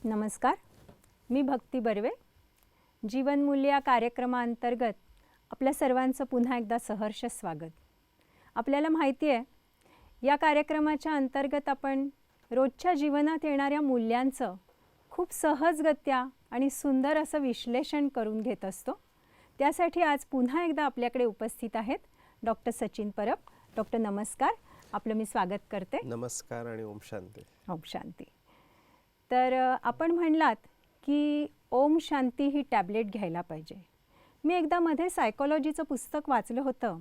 नमस्कार, मी भक्ती बर्वे. जीवनमूल्य या कार्यक्रमाअंतर्गत आपल्या सर्वांचं पुन्हा एकदा सहर्ष स्वागत. आपल्याला माहिती आहे, या कार्यक्रमाच्या अंतर्गत आपण रोजच्या जीवनात येणाऱ्या मूल्यांचं खूप सहजगत्या आणि सुंदर असं विश्लेषण करून घेत असतो. त्यासाठी आज पुन्हा एकदा आपल्याकडे उपस्थित आहेत डॉक्टर सचिन परब. डॉक्टर नमस्कार, आपलं मी स्वागत करते. नमस्कार आणि ओम शांती. ओम शांती. तर आपण म्हणलात की ओम शांती ही टॅबलेट घ्यायला पाहिजे. मी एकदा मध्ये सायकोलॉजीचं पुस्तक वाचलं होतं.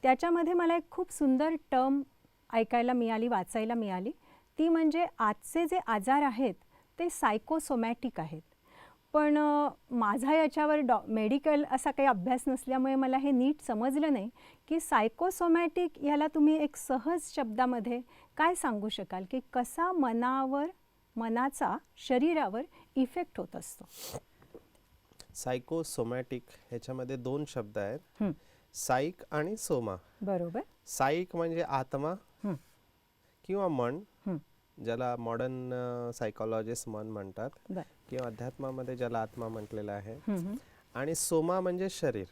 त्याच्यामध्ये मला एक खूप सुंदर टर्म ऐकायला मिळाली, वाचायला मिळाली. ती म्हणजे आजचे जे आजार आहेत ते सायकोसोमॅटिक आहेत. पण माझा याच्यावर मेडिकल असा काही अभ्यास नसल्यामुळे मला हे नीट समजलं नाही की सायकोसोमॅटिक याला तुम्ही एक सहज शब्दामध्ये काय सांगू शकाल की कसा मनाचा शरीरावर इफेक्ट होत असतो. सायकोसोमॅटिक ह्याच्यामध्ये दोन शब्द आहेत, साईक आणि सोमा. बरोबर. साईक म्हणजे आत्मा किंवा मन, ज्याला मॉडर्न सायकोलॉजिस्ट मन म्हणतात, किंवा अध्यात्मामध्ये ज्याला आत्मा म्हटलेला आहे. आणि सोमा म्हणजे शरीर.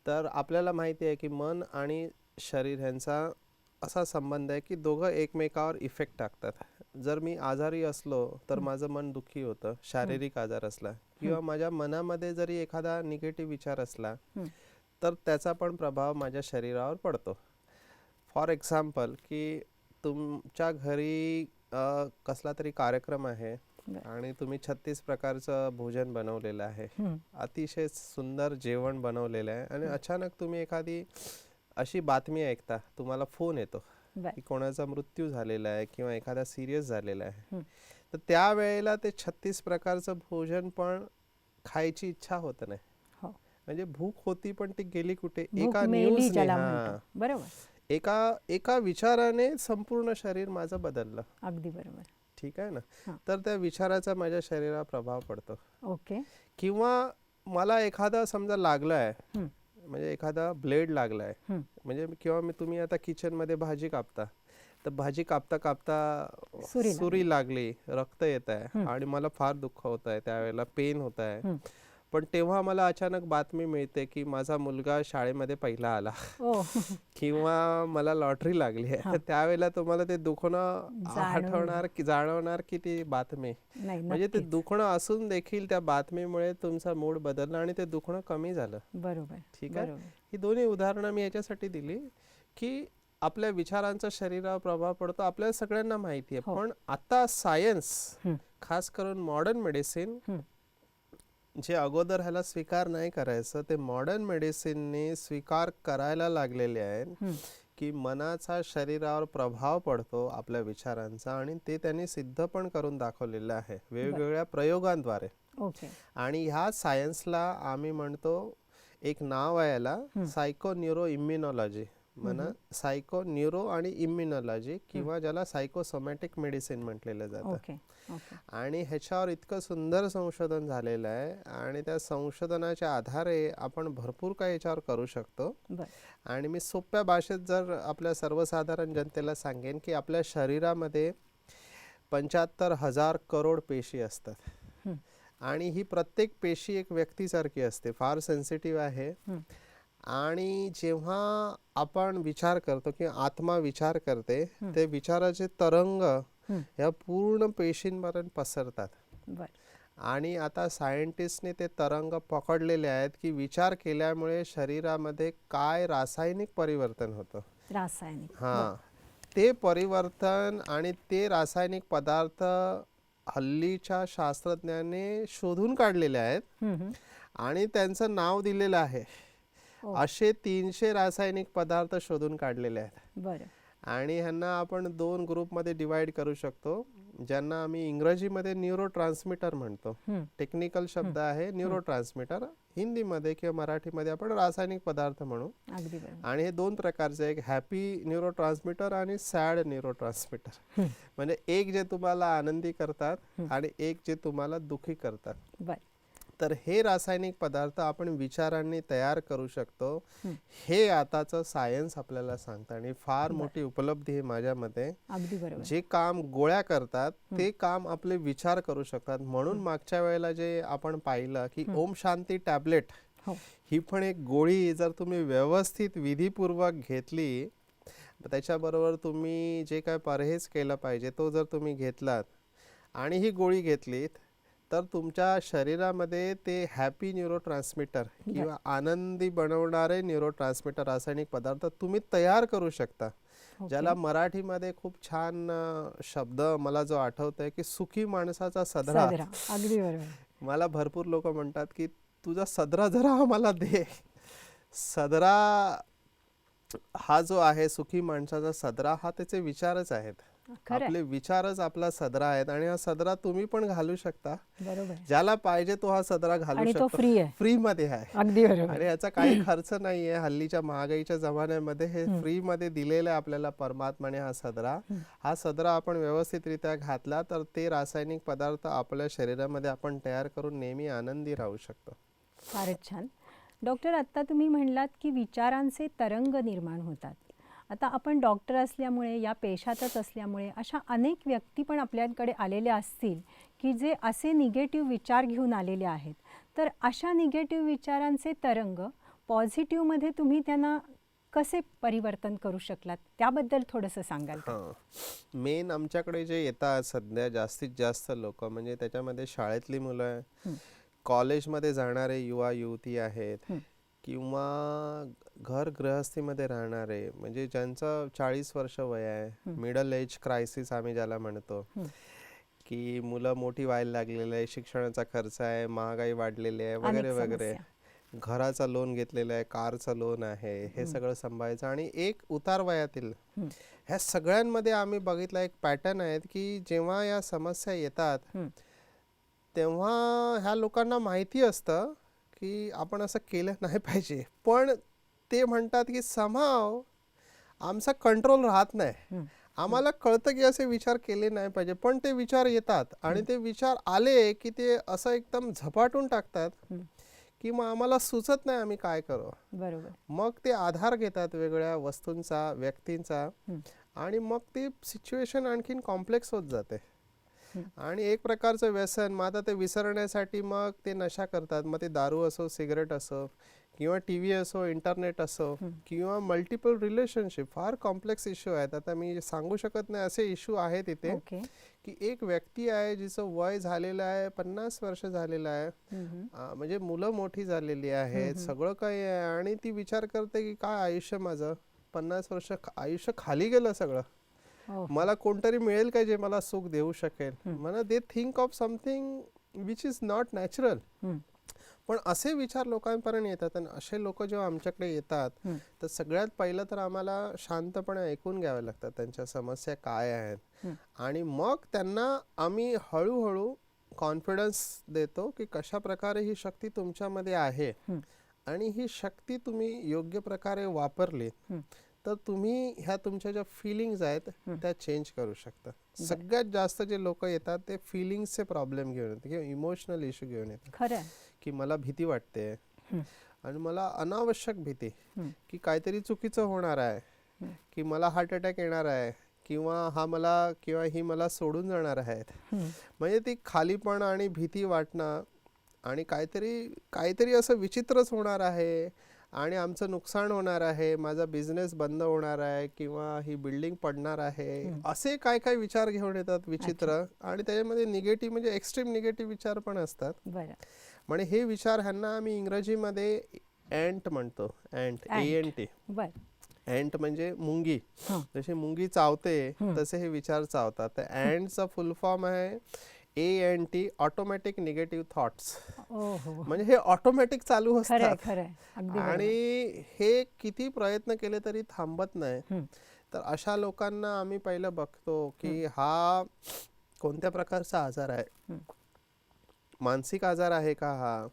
तर आपल्याला माहिती आहे की मन आणि शरीर ह्यांचा असा संबंध आहे की दोघं एकमेकावर इफेक्ट टाकतात. जर मी आजारी असलो तर माझं मन दुःखी होतं, शारीरिक आजार असला, किंवा माझ्या मनामध्ये जरी एखादा निगेटिव्ह विचार असला तर त्याचा पण प्रभाव माझ्या शरीरावर पडतो. फॉर एक्झाम्पल की तुमच्या घरी कसला तरी कार्यक्रम आहे आणि तुम्ही 36 प्रकारचं भोजन बनवलेलं आहे, अतिशय सुंदर जेवण बनवलेलं आहे, आणि अचानक तुम्ही एखादी अशी बातमी ऐकता, तुम्हाला फोन येतो की कोणाचा मृत्यू झालेला आहे किंवा एखादा सिरियस झालेला आहे. तर त्यावेळेला ते 36 प्रकारचं भोजन पण खायची इच्छा होत नाही. म्हणजे भूक होती पण ती गेली कुठे? एका न्यूजने, बरोबर, एका विचाराने संपूर्ण शरीर माझं बदललं. अगदी बरोबर. ठीक आहे ना. तर त्या विचाराचा माझ्या शरीरावर प्रभाव पडतो. ओके. किंवा मला एखादा समजा लागलाय, म्हणजे एखादा ब्लेड लागलाय, म्हणजे किंवा तुम्ही आता किचन मध्ये भाजी कापता, तर भाजी कापता कापता सुरी लागली, रक्त येत आहे आणि मला फार दुःख होत आहे, त्यावेळेला पेन होत आहे. पण तेव्हा मला अचानक बातमी मिळते की माझा मुलगा शाळेमध्ये पहिला आला किंवा मला लॉटरी लागली आहे. तर त्यावेळेला तुम्हाला ते दुखणं आठवणार की जाणवणार की ती बातमी, म्हणजे ते दुखणं असून देखील त्या बातमीमुळे तुमचा मूड बदलला आणि ते दुखणं कमी झालं. बरोबर. ठीक आहे. ही दोन्ही उदाहरणं मी याच्यासाठी दिली की आपल्या विचारांचा शरीरावर प्रभाव पडतो, आपल्याला सगळ्यांना माहिती आहे. पण आता सायन्स, खास करून मॉडर्न मेडिसिन, जे अगोदर ह्याला स्वीकार नाही करायचं, ते मॉडर्न मेडिसिनने स्वीकार करायला लागलेले आहेत की मनाचा शरीरावर प्रभाव पडतो आपल्या विचारांचा, आणि ते त्यांनी सिद्ध पण करून दाखवलेलं आहे वेगवेगळ्या प्रयोगांद्वारे. आणि ह्या सायन्सला आम्ही म्हणतो, एक नाव आहे याला, psycho neuro immunology. Psycho neuro आणि इम्युनॉलॉजी, किंवा ज्याला सायकोसोमॅटिक मेडिसिन म्हटलेलं जातं. आणि ह्याच्यावर इतकं सुंदर संशोधन झालेलं आहे, आणि त्या संशोधनाच्या आधारे आपण भरपूर काही याच्यावर करू शकतो. आणि मी सोप्या भाषेत जर आपल्या सर्वसाधारण जनतेला सांगेन की आपल्या शरीरामध्ये 75,000 करोड पेशी असतात, आणि ही प्रत्येक पेशी एक व्यक्तीसारखी असते, फार सेन्सिटिव्ह आहे. आणि जेव्हा आपण विचार करतो किंवा आत्मा विचार करते, ते विचाराचे तरंग ह्या पूर्ण पेशींपर्यंत पसरतात. आणि आता सायंटिस्टने ते तरंग पकडलेले आहेत की विचार केल्यामुळे शरीरामध्ये काय रासायनिक परिवर्तन होतं. ते परिवर्तन आणि ते रासायनिक पदार्थ हल्लीच्या शास्त्रज्ञांनी शोधून काढलेले आहेत, आणि त्यांचं नाव दिलेलं आहे. असे 300 रासायनिक पदार्थ शोधून काढलेले आहेत. आणि ह्यांना आपण 2 ग्रुपमध्ये डिवाइड करू शकतो, ज्यांना आम्ही इंग्रजीमध्ये न्यूरो ट्रान्समीटर म्हणतो. टेक्निकल शब्द आहे न्यूरो ट्रान्समीटर, हिंदीमध्ये किंवा मराठीमध्ये आपण रासायनिक पदार्थ म्हणू. आणि हे 2 प्रकारचे, एक हॅपी न्यूरो ट्रान्समीटर आणि सॅड न्यूरो ट्रान्समीटर. म्हणजे एक जे तुम्हाला आनंदी करतात आणि एक जे तुम्हाला दुःखी करतात. तर हे रासायनिक पदार्थ आपण विचारांनी तयार करू शकतो. हे आताचं सायन्स आपल्याला सांगतं आणि फार मोठी उपलब्धी आहे माझ्या मते. अगदी बरोबर. जे काम गोळ्या करतात ते काम आपले विचार करू शकतात. म्हणून मागच्या वेळेला जे आपण पाहिलं की ओम शांती टॅबलेट हो. ही पण एक गोळी जर तुम्ही व्यवस्थित विधीपूर्वक घेतली, त्याच्याबरोबर तुम्ही जे काय परहेज केला पाहिजे तो जर तुम्ही घेतलात आणि ही गोळी घेतलीत, तर तुमच्या शरीरामध्ये ते हॅपी न्यूरोट्रान्समीटर किंवा आनंदी बनवणारे न्यूरोट्रान्समीटर रासायनिक पदार्थ तुम्ही तयार करू शकता. ज्याला मराठीमध्ये खूप छान शब्द मला जो आठवतोय की सुखी माणसाचा सदरा. अगदी बरोबर. मला भरपूर लोक म्हणतात की तुझा सदरा जरा आम्हाला दे. सदरा हा जो आहे, सुखी माणसाचा सदरा, हा त्याचे विचारच आहेत. आपले विचारच आपला सदरा आहेत आणि हा सदरा तुम्ही पण घालू शकता. बरोबर. ज्याला पाहिजे तो हा सदरा घालू आणि शकतो. तो फ्री आहे. फ्री मध्ये आहे. अगदी बरोबर. आणि याचा काही खर्च नाहीये. हल्लीच्या महागाईच्या जमान्यामध्ये हे फ्री मध्ये दिलेलं आहे आपल्याला परमात्माने हा सदरा. हा सदरा आपण व्यवस्थितरित्या घातला तर ते रासायनिक पदार्थ आपल्या शरीरामध्ये आपण तयार करून नेहमी आनंदी राहू शकतो. फारच छान. डॉक्टर, आत्ता तुम्ही म्हणलात की विचारांचे तरंग निर्माण होतात. आता आपण डॉक्टर असल्यामुळे, या पेशातच असल्यामुळे अशा अनेक व्यक्ती पण आपल्याकडे आलेल्या असतील की जे असे निगेटिव्ह विचार घेऊन आलेले आहेत. तर अशा निगेटिव्ह विचारांचे तरंग पॉझिटिव्हमध्ये तुम्ही त्यांना कसे परिवर्तन करू शकलात, त्याबद्दल थोडंसं सांगाल का? मेन आमच्याकडे जे येतात सध्या जास्तीत जास्त लोक, म्हणजे त्याच्यामध्ये शाळेतली मुलं आहे, कॉलेजमध्ये जाणारे युवा युवती आहेत, किंवा घर गृहस्थीमध्ये राहणारे, म्हणजे ज्यांचं 40 वर्ष वय आहे, मिडल एज क्रायसिस आम्ही ज्याला म्हणतो, की मुलं मोठी व्हायला लागलेलं आहे, शिक्षणाचा खर्च आहे, महागाई वाढलेली आहे वगैरे वगैरे, घराचा लोन घेतलेला आहे, कारचा लोन आहे, हे सगळं सांभाळायचं. आणि एक उतार वयातील ह्या सगळ्यांमध्ये आम्ही बघितला एक पॅटर्न आहे की जेव्हा या समस्या येतात तेव्हा ह्या लोकांना माहिती असतं की आपण असं केलं नाही पाहिजे, पण ते म्हणतात की समाव आमचा कंट्रोल राहत नाही. आम्हाला कळतं की असे विचार केले नाही पाहिजे, पण ते विचार येतात आणि ते विचार आले की ते असं एकदम झपाटून टाकतात की मग आम्हाला सुचत नाही आम्ही काय करू. बरोबर. मग ते आधार घेतात वेगळ्या वस्तूंचा, व्यक्तींचा, आणि मग ती सिच्युएशन आणखीन कॉम्प्लेक्स होत जाते आणि एक प्रकारचं व्यसन. मग आता ते विसरण्यासाठी मग ते नशा करतात. मग ते दारू असो, सिगरेट असो, किंवा टीव्ही असो, इंटरनेट असो, किंवा मल्टिपल रिलेशनशिप. फार कॉम्प्लेक्स इश्यू आहेत. आता मी सांगू शकत नाही असे इश्यू आहेत इथे की एक व्यक्ती आहे जिचं वय झालेलं आहे, 50 वर्ष झालेलं आहे, म्हणजे मुलं मोठी झालेली आहेत, सगळं काही आहे, आणि ती विचार करते की काय आयुष्य माझं, 50 वर्ष आयुष्य खाली गेलं सगळं, मला कोणतरी मिळेल का जे मला सुख देऊ शकेल. मला they think of something which is not natural. पण असे विचार लोकांपर्यंत येतात आणि असे लोक जेव्हा आमच्याकडे येतात तर सगळ्यात पहिलं तर आम्हाला शांतपणे ऐकून घ्यावे लागतात त्यांच्या समस्या काय आहेत, आणि मग त्यांना आम्ही हळूहळू कॉन्फिडन्स देतो की कशा प्रकारे ही शक्ती तुमच्यामध्ये आहे आणि ही शक्ती तुम्ही योग्य प्रकारे वापरली तर तुम्ही ह्या तुमच्या ज्या फिलिंग्स आहेत त्या चेंज करू शकता. सगळ्यात जास्त जे लोक येतात ते फिलिंग्सचे प्रॉब्लेम घेऊन येतात किंवा इमोशनल इश्यू घेऊन येतात. खरं की मला भीती वाटते आणि मला अनावश्यक भीती की काहीतरी चुकीचं होणार आहे, की मला हार्ट अटॅक येणार आहे, किंवा ही मला सोडून जाणार आहेत. म्हणजे ती खालीपण आणि भीती वाटणं आणि काहीतरी असं विचित्रच होणार आहे आणि आमचं नुकसान होणार आहे, माझा बिझनेस बंद होणार आहे, किंवा ही बिल्डिंग पडणार आहे, असे काय काय विचार घेऊन येतात विचित्र. आणि त्याच्यामध्ये निगेटिव्ह म्हणजे एक्स्ट्रीम निगेटिव्ह विचार पण असतात. म्हणजे हे विचार ह्यांना आम्ही इंग्रजीमध्ये अँट म्हणतो. ANT. अँट म्हणजे मुंगी. जशी मुंगी चावते तसे हे विचार चावतात. तर अँटचा फुल फॉर्म आहे ANT, ऑटोमॅटिक निगेटिव्ह थॉट्स. म्हणजे हे ऑटोमॅटिक चालू असतात आणि हे किती प्रयत्न केले तरी थांबत नाही. तर अशा लोकांना आम्ही पहिलं बघतो की हा कोणत्या प्रकारचा आजार आहे, मानसिक आजार आहे का हा,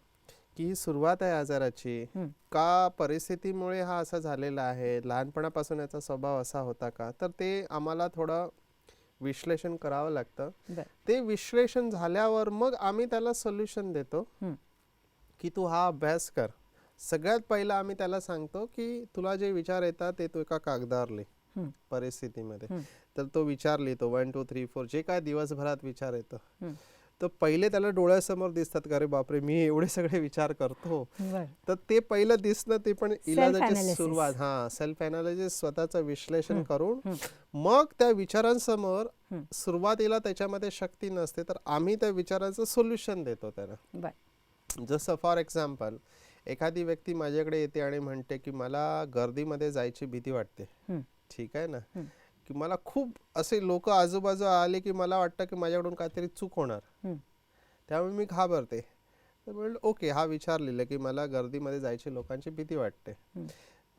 की ही सुरुवात आहे आजाराची, का परिस्थितीमुळे हा असा झालेला आहे, लहानपणापासून याचा स्वभाव असा होता का. तर ते आम्हाला थोडं विश्लेषण करावं लागतं. ते विश्लेषण झाल्यावर मग आम्ही त्याला सोल्युशन देतो की तू हा अभ्यास कर. सगळ्यात पहिला आम्ही त्याला सांगतो की तुला जे विचार येतात ते तू एका कागदावर लिह परिस्थितीमध्ये. तर तो विचार लिहितो 1 2 3 4 जे काय दिवसभरात विचार येतं. तर पहिले त्याला डोळ्यासमोर दिसतात का, अरे बापरे मी एवढे सगळे विचार करतो. तर ते पहिलं दिसणं, ते पण इलाजाची सुरुवात. हा, सेल्फ अनालिसिस, स्वतःचं विश्लेषण करून मग त्या विचारांसमोर सुरुवातीला त्याच्यामध्ये शक्ती नसते तर आम्ही त्या विचारांचं सोल्युशन देतो त्यांना. जसं फॉर एक्झाम्पल एखादी व्यक्ती माझ्याकडे येते आणि म्हणते की मला गर्दीमध्ये जायची भीती वाटते. ठीक आहे ना, की मला खूप असे लोक आजूबाजू आले की मला वाटतं की माझ्याकडून काहीतरी चूक होणार, त्यामुळे मी घाबरते. तर म्हणलं ओके, हा विचार लिहिलं की मला गर्दीमध्ये जायची लोकांची भीती वाटते.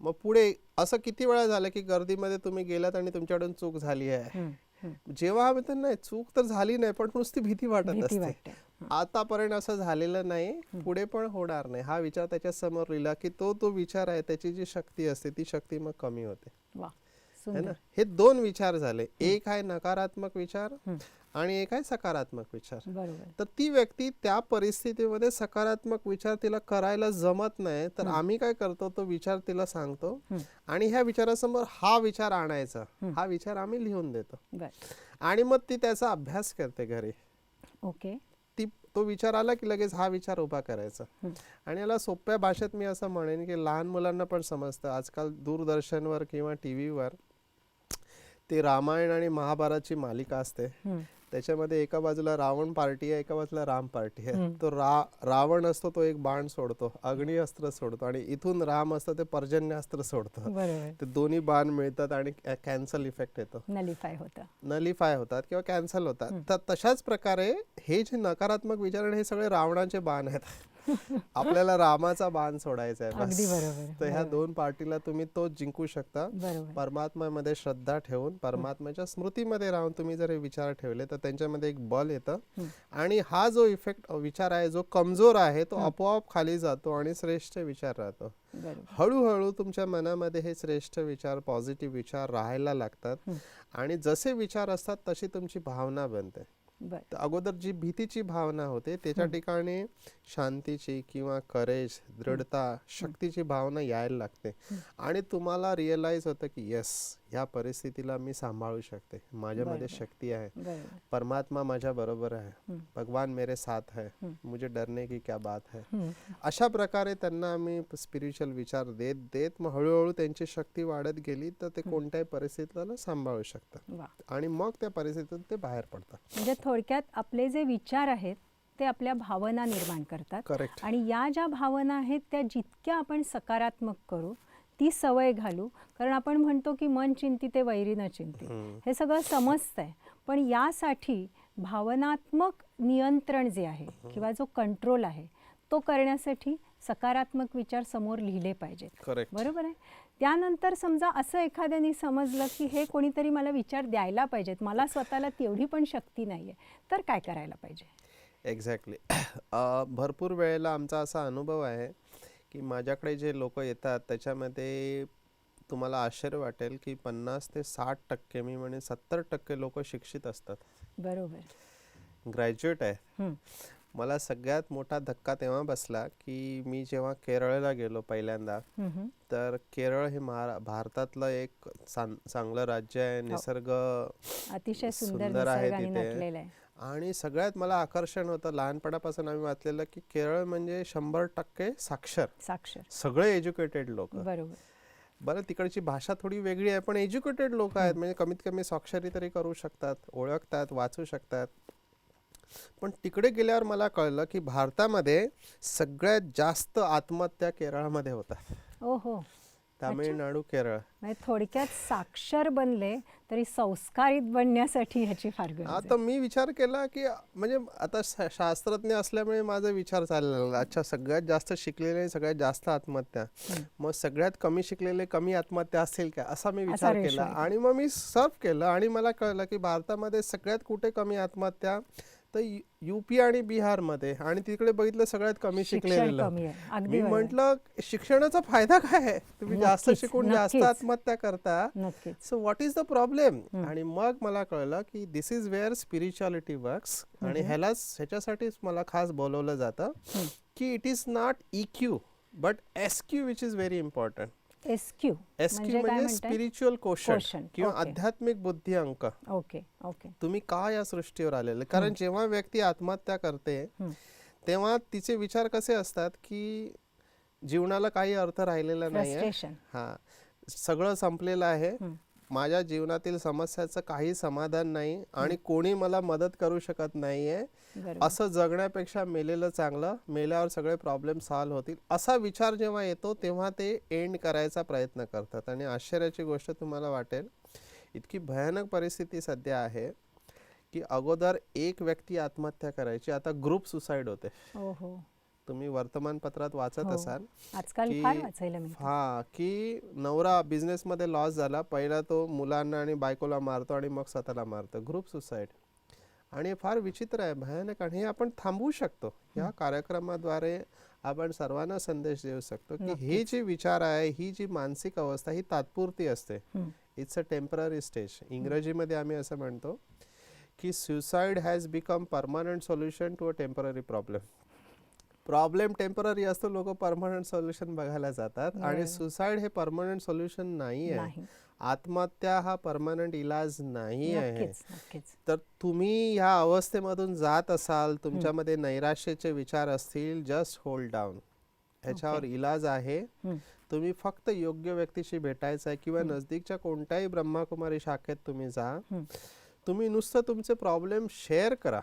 मग पुढे असं किती वेळा झालं की गर्दीमध्ये तुम्ही गेलात आणि तुमच्याकडून चूक झाली आहे. जेव्हा आम्ही तर नाही, चूक तर झाली नाही पण नुसती भीती वाटत असते. आतापर्यंत असं झालेलं नाही, पुढे पण होणार नाही. हा विचार त्याच्या समोर लिहिला की तो विचार आहे, त्याची जी शक्ती असते ती शक्ती मग कमी होते. है ना. हे 2 विचार झाले. एक आहे नकारात्मक विचार आणि एक आहे सकारात्मक विचार. तर ती व्यक्ती त्या परिस्थितीमध्ये सकारात्मक विचार तिला करायला जमत नाही, तर आम्ही काय करतो, तो विचार तिला सांगतो आणि ह्या विचारासमोर हा विचार आणायचा. हा विचार आम्ही लिहून देतो आणि मग ती त्याचा अभ्यास करते घरी. ओके. तो विचार आला की लगेच हा विचार उभा करायचा. आणि याला सोप्या भाषेत मी असं म्हणेन की लहान मुलांना पण समजतं. आजकाल दूरदर्शनवर किंवा टीव्हीवर ते रामायण आणि महाभारतची मालिका असते. त्याच्यामध्ये एका बाजूला रावण पार्टी आहे, एका बाजूला राम पार्टी आहे. तो रावण असतो, तो एक बाण सोडतो, अग्निअस्त्र सोडतो, आणि इथून राम असतं, ते पर्जन्यास्त्र सोडतो. ते दोन्ही बाण मिळतात आणि कॅन्सल इफेक्ट येतो, नलिफाय होतात किंवा कॅन्सल होतात. तर तशाच प्रकारे हे जे नकारात्मक विचार हे सगळे रावणाचे बाण आहेत. आपल्याला रामाचा बाण सोडायचा आहे बस. तर ह्या 2 पार्टीला तुम्ही तो जिंकू शकता. परमात्म्यामध्ये श्रद्धा ठेवून, परमात्म्याच्या स्मृतीमध्ये राहून तुम्ही जर हे विचार ठेवले तर त्यांच्यामध्ये एक बल येतं आणि हा जो इफेक्ट विचार आहे जो कमजोर आहे तो आपोआप खाली जातो आणि श्रेष्ठ विचार राहतो. हळूहळू तुमच्या मनामध्ये हे श्रेष्ठ विचार, पॉझिटिव्ह विचार राहायला लागतात आणि जसे विचार असतात तशी तुमची भावना बनते. अगोदर जी भीतीची भावना होते त्याच्या ठिकाणी शांतीची किंवा करेज, दृढता, शक्तीची भावना यायला लागते आणि तुम्हाला रिअलाइज होतं की यस, ह्या परिस्थितीला मी सांभाळू शकते, माझ्यामध्ये शक्ती आहे, परमात्मा माझ्या बरोबर आहे, भगवान मेरे साथ है, मुझे डरने की क्या बात है. अशा प्रकारे त्यांना आम्ही स्पिरिच्युअल विचार देत देत मग हळूहळू त्यांची शक्ती वाढत गेली तर ते कोणत्याही परिस्थितीला सांभाळू शकतात आणि मग त्या परिस्थितीतून ते बाहेर पडतात. म्हणजे थोडक्यात आपले जे विचार आहेत ते आपल्या भावना निर्माण करतात. करेक्ट. आणि या ज्या भावना आहेत त्या जितक्या आपण सकारात्मक करू, ती सवय घालू, कारण आपण म्हणतो की मन चिंती ते वैरी न चिंती, हे सगळं समजतंय. पण यासाठी भावनात्मक नियंत्रण जे आहे किंवा जो कंट्रोल आहे तो करण्यासाठी सकारात्मक विचार समोर लिहिले पाहिजेत. बरोबर आहे. त्यानंतर समजा असं एखाद्याने समजलं की हे कोणीतरी मला विचार द्यायला पाहिजेत, मला स्वतःला तेवढी पण शक्ती नाही आहे, तर काय करायला पाहिजे? एक्झॅक्टली. भरपूर वेळेला आमचा असा अनुभव आहे की माझ्याकडे जे लोक येतात त्याच्यामध्ये तुम्हाला आश्चर्य वाटेल की 50 ते 60%, मी म्हणजे 70% लोक शिक्षित असतात. बरोबर. ग्रॅज्युएट आहे. मला सगळ्यात मोठा धक्का तेव्हा बसला की मी जेव्हा केरळला गेलो पहिल्यांदा. तर केरळ हे भारतातलं एक चांगलं राज्य आहे, निसर्ग अतिशय सुंदर आहे तिथे. आणि सगळ्यात मला आकर्षण होतं, लहानपणापासून आम्ही वाचलेलं की केरळ म्हणजे 100% साक्षर, सगळे एज्युकेटेड लोक. बरं, तिकडची भाषा थोडी वेगळी आहे पण एज्युकेटेड लोक आहेत, म्हणजे कमीत कमी स्वाक्षरी तरी करू शकतात, ओळखतात, वाचू शकतात. पण तिकडे गेल्यावर मला कळलं की भारतामध्ये सगळ्यात जास्त आत्महत्या केरळमध्ये होतात. ओहो. तामिळनाडू, केरळ. थोडक्यात साक्षर बनले तरी संस्कारित बनण्यासाठी ह्याची फार गरज आहे. आता मी विचार केला की म्हणजे आता शास्त्रज्ञ असल्यामुळे माझा विचार चालला लागला, अच्छा सगळ्यात जास्त शिकलेले सगळ्यात जास्त आत्महत्या, मग सगळ्यात कमी शिकलेले कमी आत्महत्या असेल का, असा मी विचार केला. आणि मग मी सर्च केलं आणि मला कळलं की भारतामध्ये सगळ्यात कुठे कमी आत्महत्या, तर UP आणि बिहारमध्ये आणि तिकडे बघितलं सगळ्यात कमी शिक्षण शिकलेलं. कमी आहे. अगदी मी बरोबर. म्हटलं शिक्षणाचा फायदा काय आहे? तुम्ही जास्त नक्कीच, शिकून जास्त नक्कीच. आत्महत्या करता. नक्कीच. So what is the problem? आणि मग मला कळलं की दिस इज वेअर स्पिरिच्युअलिटी वर्क्स. आणि ह्याच्यासाठीच मला खास बोलवलं जातं की it is not EQ but SQ which is very important. SQ SQ म्हणजे काय म्हणजे म्हणताय? स्पिरिच्युअल कोशंट Quotient, किंवा okay. आध्यात्मिक बुद्धी अंक. Okay okay. तुम्ही का या सृष्टीवर आलेले? कारण जेव्हा व्यक्ती आत्महत्या करते तेव्हा तिचे विचार कसे असतात की जीवनाला काही अर्थ राहिलेला नाहीये. फ्रस्ट्रेशन. हा, सगळं संपलेलं आहे, माझ्या जीवनातील समस्याचं काही समाधान नाही आणि कोणी मला मदत करू शकत नाहीये, बरोबर. असं जगण्यापेक्षा मेलेलं चांगलं, मेल्यावर सगळे प्रॉब्लेम सॉल्व्ह होतील, असा विचार जेव्हा येतो तेव्हा ते एंड करायचा प्रयत्न करतात. आणि आश्चर्याची गोष्ट तुम्हाला वाटेल, इतकी भयानक परिस्थिती सध्या आहे की अगोदर एक व्यक्ती आत्महत्या करायची, आता ग्रुप सुसाईड होते. हो हो. तुम्ही वर्तमानपत्रात वाचत हो. असाल आजकाल की फार वाचायला मिळतं. हा, की नवरा बिझनेस मध्ये लॉस झाला, पहिला तो मुलांना आणि बायकोला मारतो आणि मग स्वतःला मारतो. Group suicide. आणि हे फार विचित्र आहे, भयानक. आणि हे आपण थांबवू शकतो. या कार्यक्रमाद्वारे आपण सर्वांना संदेश देऊ शकतो की हे जे विचार आहे, ही जी मानसिक अवस्था ही तात्पुरती असते. It's a temporary stage. इंग्रजीमध्ये आम्ही असं म्हणतो की suicide has become permanent solution to a temporary problem. Problem temporary असतो, लोक परमनंट सोल्युशन बघायला जातात. आणि सुसाईड हे परमनंट सोल्युशन नाही आहे. नाही. आत्महत्या हा परमनंट इलाज नाही आहे. नक्कीच नक्कीच. तर तुम्ही ह्या अवस्थेमधून जात असाल, तुमच्यामध्ये नैराश्याचे विचार असतील, जस्ट होल्ड डाऊन. ह्याच्यावर इलाज आहे. तुम्ही फक्त योग्य व्यक्तीशी भेटायचं आहे किंवा नजदीकच्या कोणत्याही ब्रह्माकुमारी शाखेत तुम्ही जा. तुम्ही नुसतं तुमचे प्रॉब्लेम शेअर करा.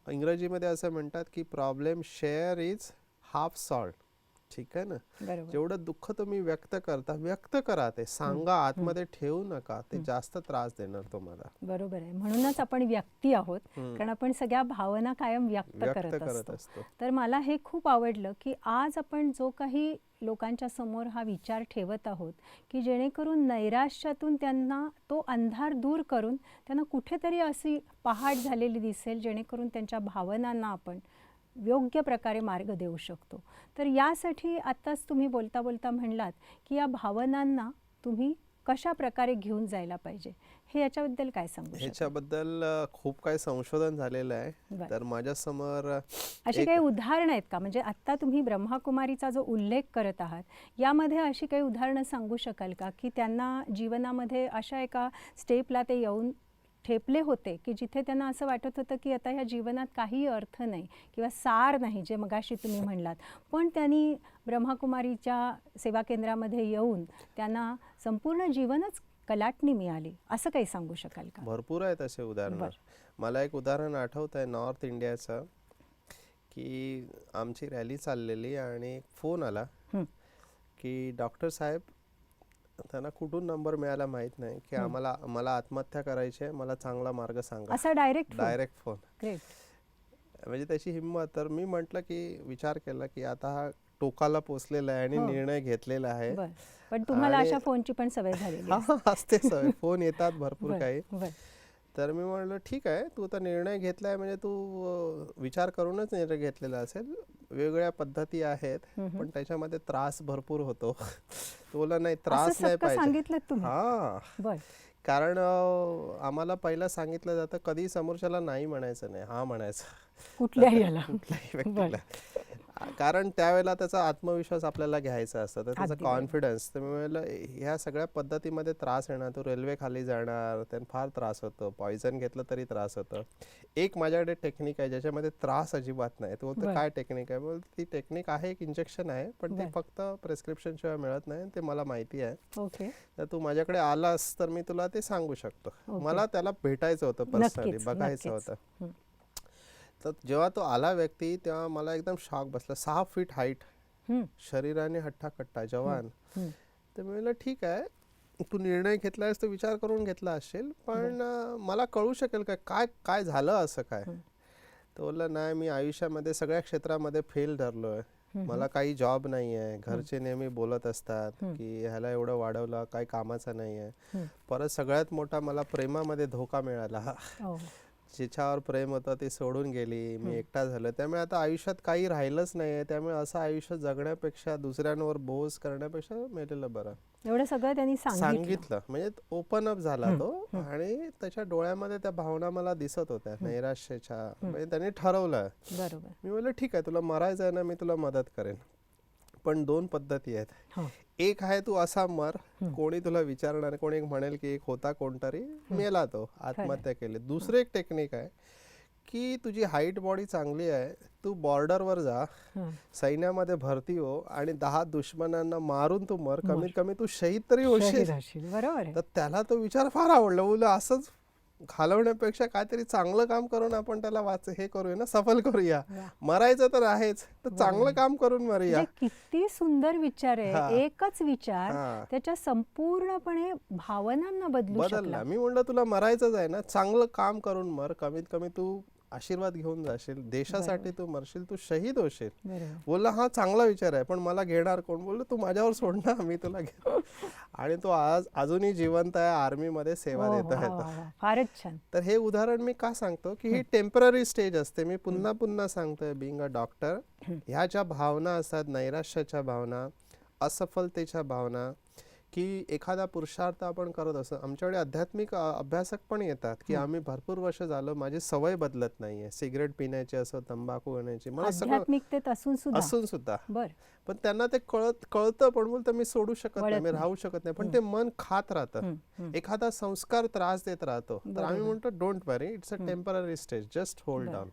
इंग्रजीमध्ये असं म्हणतात की problem share is half salt. ठीक आहे ना? बरोबर. जेवढं दुःख तुम्ही व्यक्त करता, व्यक्त करा, ते सांगा, आतमध्ये ठेवू नका, ते जास्त त्रास देणार तुम्हाला. बरोबर आहे. म्हणूनच आपण व्यक्ती आहोत, कारण आपण सगळ्या भावना कायम व्यक्त करत असतो. तर मला हे खूप आवडलं की आज आपण जो काही लोकांच्या समोर हा विचार ठेवत आहोत की जेणेकरून नैराश्यातून त्यांना तो अंधार दूर करून त्यांना कुठेतरी अशी पहाट झालेली दिसेल, जेणेकरून त्यांच्या भावनांना आपण योग्य प्रकारे मार्ग देऊ शकतो. तर यासाठी आत्ताच तुम्ही बोलता बोलता म्हणलात की या भावनांना तुम्ही कशा प्रकारे घेऊन जायला पाहिजे, हे याच्याबद्दल काय सांगू शकाल? ह्याच्याबद्दल खूप काही संशोधन झालेलं आहे. तर माझ्यासमोर अशी काही उदाहरणं आहेत का? म्हणजे आत्ता तुम्ही ब्रह्माकुमारीचा जो उल्लेख करत आहात, यामध्ये अशी काही उदाहरणं सांगू शकाल का की त्यांना जीवनामध्ये अशा एका स्टेपला ते येऊन ठेपले होते की जिथे त्यांना असं वाटत होतं की आता ह्या जीवनात काही अर्थ नाही किंवा सार नाही, जे मगाशी तुम्ही म्हणलात, पण त्यांनी ब्रह्माकुमारीच्या सेवा केंद्रामध्ये येऊन त्यांना संपूर्ण जीवनच कलाटणी मिळाली, असं काही सांगू शकाल का? भरपूर आहेत असे उदाहरणं. मला एक उदाहरण आठवत आहे नॉर्थ इंडियाचं, की आमची रॅली चाललेली आणि एक फोन आला की डॉक्टर साहेब, त्यांना कुठून नंबर मिळाला माहित नाही, की मला आत्महत्या करायची आहे, मला चांगला मार्ग सांगा. असा डायरेक्ट फोन. ग्रेट. म्हणजे त्याची हिंमत. तर मी म्हटलं की विचार केला की आता हा टोकाला पोचलेला आहे आणि निर्णय घेतलेला आहे. पण तुम्हाला अशा फोनची पण सवय झालेली असते सवय, फोन येतात भरपूर काही. तर मी म्हटलं ठीक आहे, तू आता निर्णय घेतलाय म्हणजे तू विचार करूनच निर्णय घेतलेला असेल. वेगवेगळ्या पद्धती आहेत, पण त्याच्यामध्ये त्रास भरपूर होतो. तो बोला नाही, त्रास नाही पाहिजे. सांगितलं तुम्ही? हा, कारण आम्हाला पहिला सांगितलं जातं कधी समोरच्याला नाही म्हणायचं नाही, हा म्हणायचं कुठल्याही व्यक्तीला. कारण त्यावेळेला त्याचा आत्मविश्वास आपल्याला घ्यायचा असतो, तर त्याचा कॉन्फिडन्स. तर मी म्हटलं ह्या सगळ्या पद्धतीमध्ये त्रास येणार, तो रेल्वे खाली जाणार, त्यांना फार त्रास होतो, पॉयझन घेतलं तरी त्रास होतं. एक माझ्याकडे टेक्निक आहे ज्याच्यामध्ये त्रास अजिबात नाही. तो बोलतो काय टेक्निक आहे? बोलतो ती टेक्निक आहे, एक इंजेक्शन आहे, पण ते फक्त प्रिस्क्रिप्शन शिवाय मिळत नाही, ते मला माहिती आहे. तर तू माझ्याकडे आलास तर मी तुला ते सांगू शकतो. मला त्याला भेटायचं होतं, पर्सनली बघायचं होतं. तर जेव्हा तो आला व्यक्ती, तेव्हा मला एकदम शॉक बसला. 6 फीट हाईट, शरीराने हट्टाकट्टा, जवान. तर मी म्हटलं ठीक आहे, तू निर्णय घेतलायस तो विचार करून घेतला असेल, पण मला कळू शकेल काय काय झालं असं काय? तो बोलला नाही, मी आयुष्यामध्ये सगळ्या क्षेत्रामध्ये फेल ठरलोय, मला काही जॉब नाही आहे, घरचे नेहमी बोलत असतात की ह्याला एवढं वाढवलं, काही कामाचं नाही आहे. परत सगळ्यात मोठा मला प्रेमामध्ये धोका मिळाला. जिच्यावर प्रेम होतं ती सोडून गेली, मी एकटा झालो, त्यामुळे आता आयुष्यात काही राहिलंच नाहीये, त्यामुळे असं आयुष्य जगण्यापेक्षा दुसऱ्यांवर बोझ करण्यापेक्षा मेलेलं बरं. एवढं सगळं त्यांनी सांगितलं म्हणजे ओपन अप झाला तो, आणि त्याच्या डोळ्यामध्ये त्या भावना मला दिसत होत्या नैराश्याच्या. म्हणजे त्यांनी ठरवलं, बरोबर. मी बोललो ठीक आहे, तुला मरायचं आहे ना, मी तुला मदत करेन, पण 2 पद्धती आहेत. हो. एक आहे तू असा मर, कोणी तुला विचारणार, कोणी एक म्हणेल की एक होता कोणतरी, मेला तो, आत्महत्या केली. दुसरं एक टेक्निक आहे की तुझी हाईट बॉडी चांगली आहे, तू बॉर्डरवर जा, सैन्यामध्ये भरती हो आणि 10 दुश्मनांना मारून तू मर, कमीत कमी तू शहीद तरी होशील. बरोबर आहे. तर त्याला तो विचार फार आवडला. बोललो असंच घालवण्यापेक्षा काहीतरी चांगलं काम करून आपण त्याला हे करूया ना, सफल करूया. मरायचं तर आहेच, तर चांगलं काम करून मरूया. म्हणजे किती सुंदर विचार आहे. एकच विचार त्याच्या संपूर्णपणे भावनांना बदलू शकला. मी म्हणलं तुला मरायचंच आहे ना, चांगलं काम करून मर, कमीत कमी तू आशीर्वाद घेऊन जाशील, देशासाठी तू मरशील, तू शहीद होशील. बोलला हा चांगला विचार आहे, पण मला घेणार कोण? बोललो तू माझ्यावर सोड ना, मी तुला घेतो. आणि तो आज अजूनही जिवंत आहे, आर्मी मध्ये सेवा देत आहे. फारच छान. तर हे उदाहरण मी का सांगतो की ही टेम्पररी स्टेज असते. मी पुन्हा पुन्हा सांगतोय, बिंग अ डॉक्टर, ह्या ज्या भावना असतात, नैराश्याच्या भावना, असफलतेच्या भावना, की एखादा पुरुषार्थ आपण करत असतो. आमच्याकडे आध्यात्मिक अभ्यासक पण येतात की आम्ही भरपूर वर्ष झालं, माझी सवय बदलत नाहीये, सिगरेट पिण्याची असो, तंबाखू घेण्याची, मला आध्यात्मिकतेत असून सुद्धा. पण त्यांना ते कळतं, पण बोलतं मी सोडू शकत नाही, मी राहू शकत नाही, पण ते मन खात राहतं. एखादा संस्कार त्रास देत राहतो, तर आम्ही म्हणतो don't worry, it's a temporary stage, just hold down.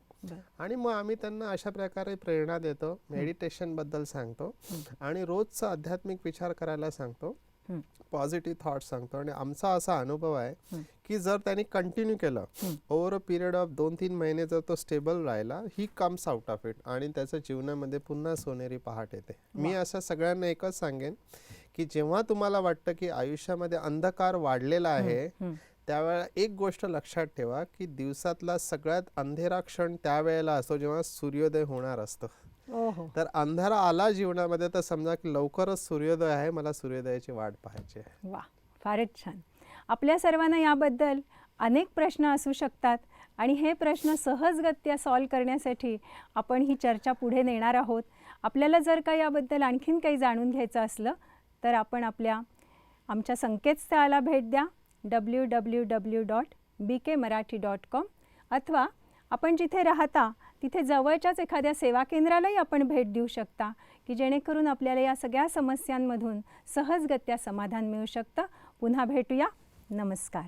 आणि मग आम्ही त्यांना अशा प्रकारे प्रेरणा देतो, मेडिटेशन बद्दल सांगतो आणि रोजचा आध्यात्मिक विचार करायला सांगतो, पॉझिटिव्ह थॉट सांगतो. आणि आमचा असा अनुभव आहे की जर त्यांनी कंटिन्यू केलं ओव्हर अ पिरियड ऑफ 2-3 महिने, जर तो स्टेबल राहिला, he comes out of it, आणि त्याच्या जीवनामध्ये पुन्हा सोनेरी पहाट येते. मी असं सगळ्यांना एकच सांगेन की जेव्हा तुम्हाला वाटतं की आयुष्यामध्ये अंधकार वाढलेला आहे, त्यावेळेला एक गोष्ट लक्षात ठेवा की दिवसातला सगळ्यात अंधेरा क्षण त्यावेळेला असतो जेव्हा सूर्योदय होणार असतो. तर अंधारा आला जीवनामध्ये, तर समजा की लवकरच सूर्योदय आहे, मला सूर्योदयाची वाट पाहायची आहे. वा, फारच छान. आपल्या सर्वांना याबद्दल अनेक प्रश्न असू शकतात आणि हे प्रश्न सहजगत्या सॉल्व करण्यासाठी आपण ही चर्चा पुढे नेणार आहोत. आपल्याला जर का याबद्दल आणखीन काही जाणून घ्यायचं असलं तर आपण आमच्या संकेतस्थळाला भेट द्या, www.bkmarathi.com, अथवा आपण जिथे राहता तिथे जवळच्याच एखाद्या सेवा केंद्रालाही आपण भेट देऊ शकता, की जेणेकरून आपल्याला या सगळ्या समस्यांमधून सहजगत्या समाधान मिळू शकतं. पुन्हा भेटूया. नमस्कार.